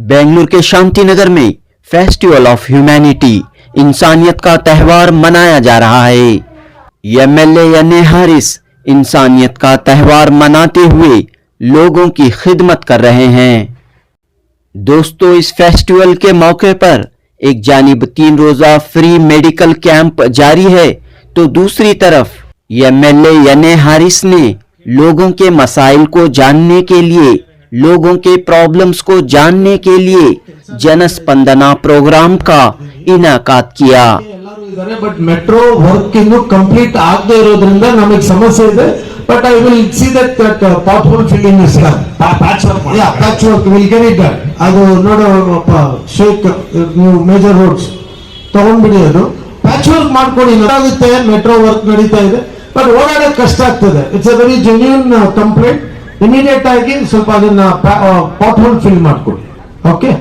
बेंगलुरु के शांति नगर में festival of humanity इंसानियत का त्यौहार मनाया जा रहा है। एमएलए यानी हारिस इंसानियत का त्यौहार मनाते हुए लोगों की खिदमत कर रहे हैं। दोस्तों, इस फेस्टिवल के मौके पर एक जानिब 3 रोजा फ्री मेडिकल कैंप जारी है, तो दूसरी तरफ एमएलए यानी हारिस ने लोगों के मसाइल को जानने के लिए, लोगों के प्रॉब्लम्स को जानने के लिए जनस्पंदना प्रोग्राम का इनाकात किया। बट मेट्रो वर्क इನ್ನು ಕಂಪ್ಲೀಟ್ ಆಗದೇ ಇರೋದ್ರಿಂದ ನಮಗೆ ಸಮಸ್ಯೆ ಇದೆ. But I will see that pothole filling is done. Patch work will get it done. ಅದು ನೋಡಪ್ಪ ಶೇಕ್ ನೀವು ಮೇಜರ್ ರೋಡ್ಸ್ ತಗೊಂಡ್ಬಿಡಿ, ಅದು ಪ್ಯಾಚ್ ವರ್ಕ್ ಮಾಡ್ಕೊಡಿ. ಆಗುತ್ತೆ, ಮೆಟ್ರೋ ವರ್ಕ್ ನಡೀತಾ ಇದೆ, ಬಟ್ ಓಡಾಡೋಕೆ ಕಷ್ಟ ಆಗ್ತದೆ. It's a very genuine complaint. Immediate ಆಗಿ ಸ್ವಲ್ಪ ಅದನ್ನ ಪಾಟ್होल ಫಿಲ್ ಮಾಡ್ಕೊಡಿ. ओके।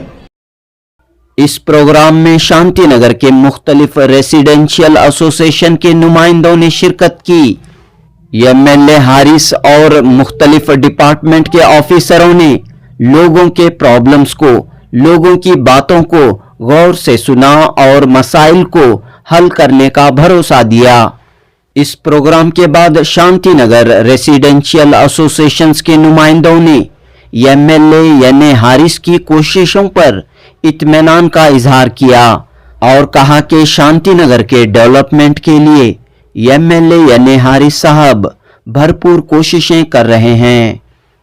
इस प्रोग्राम में शांति नगर के मुख्तलिफ रेसिडेंशियल एसोसिएशन के नुमाइंदों ने शिरकत की। एमएलए हारिस और मुख्तलिफ डिपार्टमेंट के ऑफिसरों ने लोगों के प्रॉब्लम्स को, लोगों की बातों को गौर से सुना और मसाइल को हल करने का भरोसा दिया। इस प्रोग्राम के बाद शांति नगर रेसिडेंशियल एसोसिएशंस के नुमाइंदों ने एमएलए यानी हारिस की कोशिशों पर इत्मीनान का इजहार किया और कहा कि शांति नगर के डेवलपमेंट के लिए एमएलए यानी हारिस साहब भरपूर कोशिशें कर रहे हैं।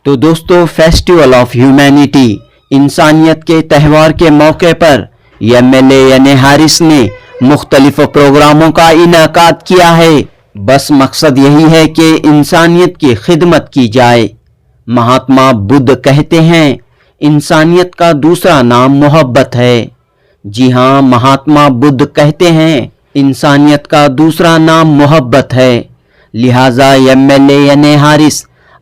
तो दोस्तों, फेस्टिवल ऑफ ह्यूमैनिटी इंसानियत के त्यौहार के मौके पर एमएलए यानी हारिस ने मुख्तलिफ प्रोग्रामों का इनाकात किया है। बस मकसद यही है कि इंसानियत की खिदमत की जाए। महात्मा बुद्ध कहते हैं, इंसानियत का दूसरा नाम मोहब्बत है। जी हाँ, महात्मा बुद्ध कहते हैं इंसानियत का दूसरा नाम मोहब्बत है। लिहाजा एमएलए यानी हारिस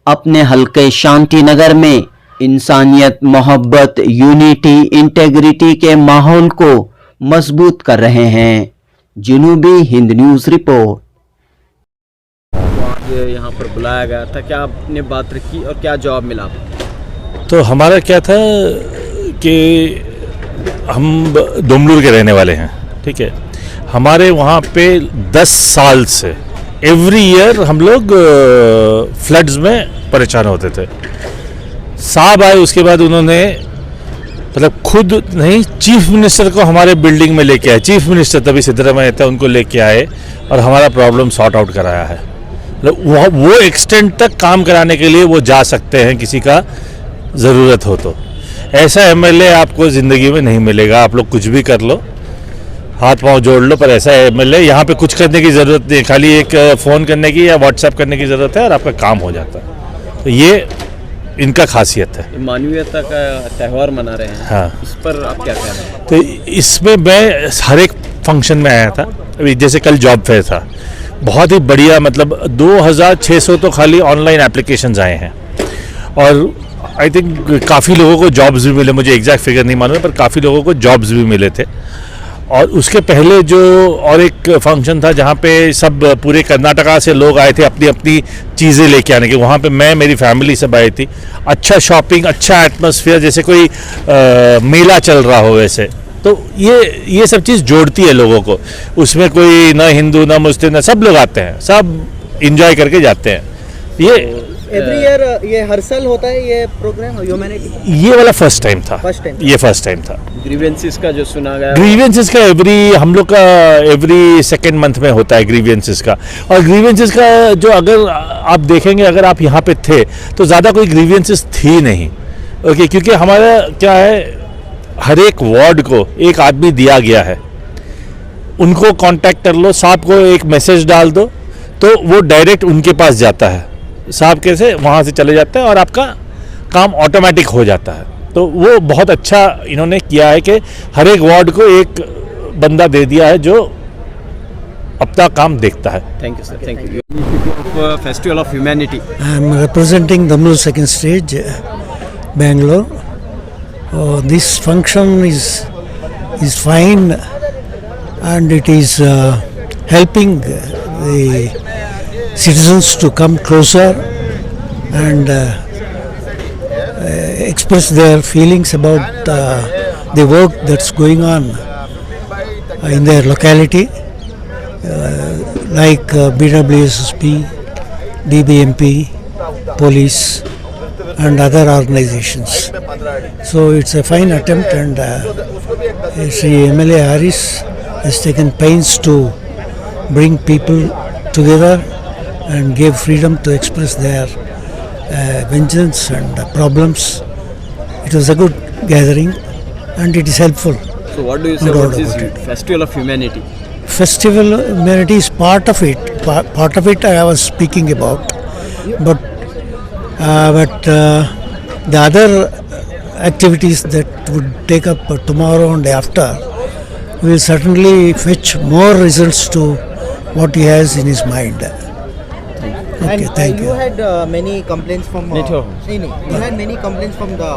अपने हल्के शांति नगर में इंसानियत, मोहब्बत, यूनिटी, इंटेग्रिटी के माहौल को मजबूत कर रहे हैं। जनूबी हिंद न्यूज़ रिपोर्ट। यहाँ पर बुलाया गया था, क्या आपने बात रखी और क्या जवाब मिला? तो हमारा क्या था कि हम दोमलूर के रहने वाले हैं, ठीक है। हमारे वहाँ पे 10 साल से एवरी ईयर हम लोग फ्लड्स में परेशान होते थे। साहब आए, उसके बाद उन्होंने मतलब खुद नहीं, चीफ मिनिस्टर को हमारे बिल्डिंग में लेके आए। चीफ मिनिस्टर तभी सिद्धरामैया था, उनको लेके आए और हमारा प्रॉब्लम सॉर्ट आउट कराया है। मतलब वो एक्सटेंट तक काम कराने के लिए वो जा सकते हैं, किसी का ज़रूरत हो तो। ऐसा एमएलए आपको ज़िंदगी में नहीं मिलेगा। आप लोग कुछ भी कर लो, हाथ पांव जोड़ लो, पर ऐसा एमएलए यहाँ पे कुछ करने की ज़रूरत नहीं, खाली एक फ़ोन करने की या व्हाट्सएप करने की ज़रूरत है और आपका काम हो जाता है। तो ये इनका खासियत है। मानवीयता का त्यौहार मना रहे हैं, हाँ, इस पर आप क्या कह रहे हैं? तो इसमें मैं हर एक फंक्शन में आया था। अभी जैसे कल जॉब फेयर था, बहुत ही बढ़िया, मतलब 2600 तो खाली ऑनलाइन एप्लीकेशंस आए हैं और आई थिंक काफ़ी लोगों को जॉब्स भी मिले। मुझे एग्जैक्ट फिगर नहीं मालूम है, पर काफ़ी लोगों को जॉब्स भी मिले थे। और उसके पहले जो और एक फंक्शन था जहाँ पे सब पूरे कर्नाटका से लोग आए थे अपनी अपनी चीज़ें लेके आने के। वहाँ पे मैं, मेरी फैमिली सब आई थी। अच्छा शॉपिंग, अच्छा एटमॉस्फेयर, जैसे कोई मेला चल रहा हो वैसे। तो ये सब चीज़ जोड़ती है लोगों को। उसमें कोई ना हिंदू ना मुस्लिम ना, सब लोग आते हैं, सब इंजॉय करके जाते हैं। ये एवरी ईयर, ये हर साल होता है ये प्रोग्राम ह्यूमैनिटी? ये वाला फर्स्ट टाइम था। ये फर्स्ट टाइम था। ग्रीवेंसेस का जो सुना गया, ग्रीवेंसेस का हम लोग का एवरी सेकेंड मंथ में होता है ग्रीवेंसेस का। और ग्रीवेंसेस का जो अगर आप देखेंगे, अगर आप यहाँ पे थे तो ज़्यादा कोई ग्रीवेंसेस थी नहीं, ओके, क्योंकि हमारा क्या है, हर एक वार्ड को एक आदमी दिया गया है। उनको कांटेक्ट कर लो, साहब को एक मैसेज डाल दो तो वो डायरेक्ट उनके पास जाता है। साहब कैसे वहाँ से चले जाते हैं और आपका काम ऑटोमेटिक हो जाता है। तो वो बहुत अच्छा इन्होंने किया है कि हर एक वार्ड को एक बंदा दे दिया है जो अपना काम देखता है। Thank you sir, thank you. Festival of humanity. I am representing Damlu second stage, Bangalore. This function is fine and it is helping the citizens to come closer and express their feelings about the work that's going on in their locality, like BWSSP, DBMP, police, and other organizations. So it's a fine attempt, and Sri MLA Harris has taken pains to bring people together and give freedom to express their vengeance and problems. It was a good gathering, and it is helpful. So what do you say No about doubt this about it. festival of humanity? Festival of humanity is part of it. Part of it I was speaking about, but the other activities that would take up tomorrow and after will certainly fetch more results to what he has in his mind. Okay, And thank you you. had many complaints from you had many complaints from the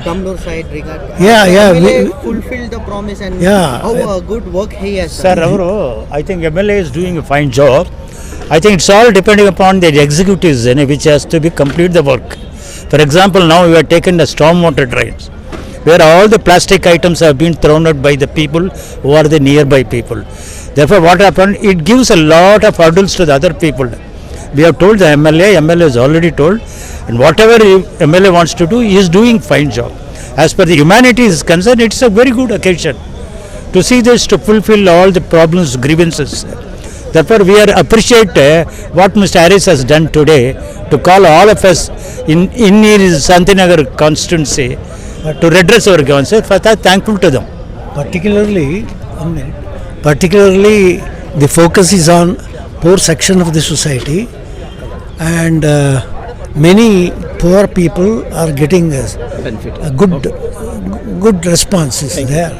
Tamlur side regarding Yeah, MLA we- fulfilled the promise and Yeah. how good work he has Sir, done. I think MLA is doing a fine job. I think it's all depending upon the executives, which has to be complete the work. For example, now we have taken the stormwater drains, where all the plastic items have been thrown out by the people who are the nearby people. Therefore, what happened? It gives a lot of hurdles to the other people. We have told the MLA has already told, and whatever MLA wants to do, he is doing fine job. As per the humanity is concerned, it's a very good occasion to see this, to fulfill all the problems, grievances. Therefore, we are appreciate what Mr. Harris has done today to call all of us in his Santinagar constituency to redress our grievances. For that, thankful to them. Particularly, the focus is on poor section of the society, and many poor people are getting a good response is there.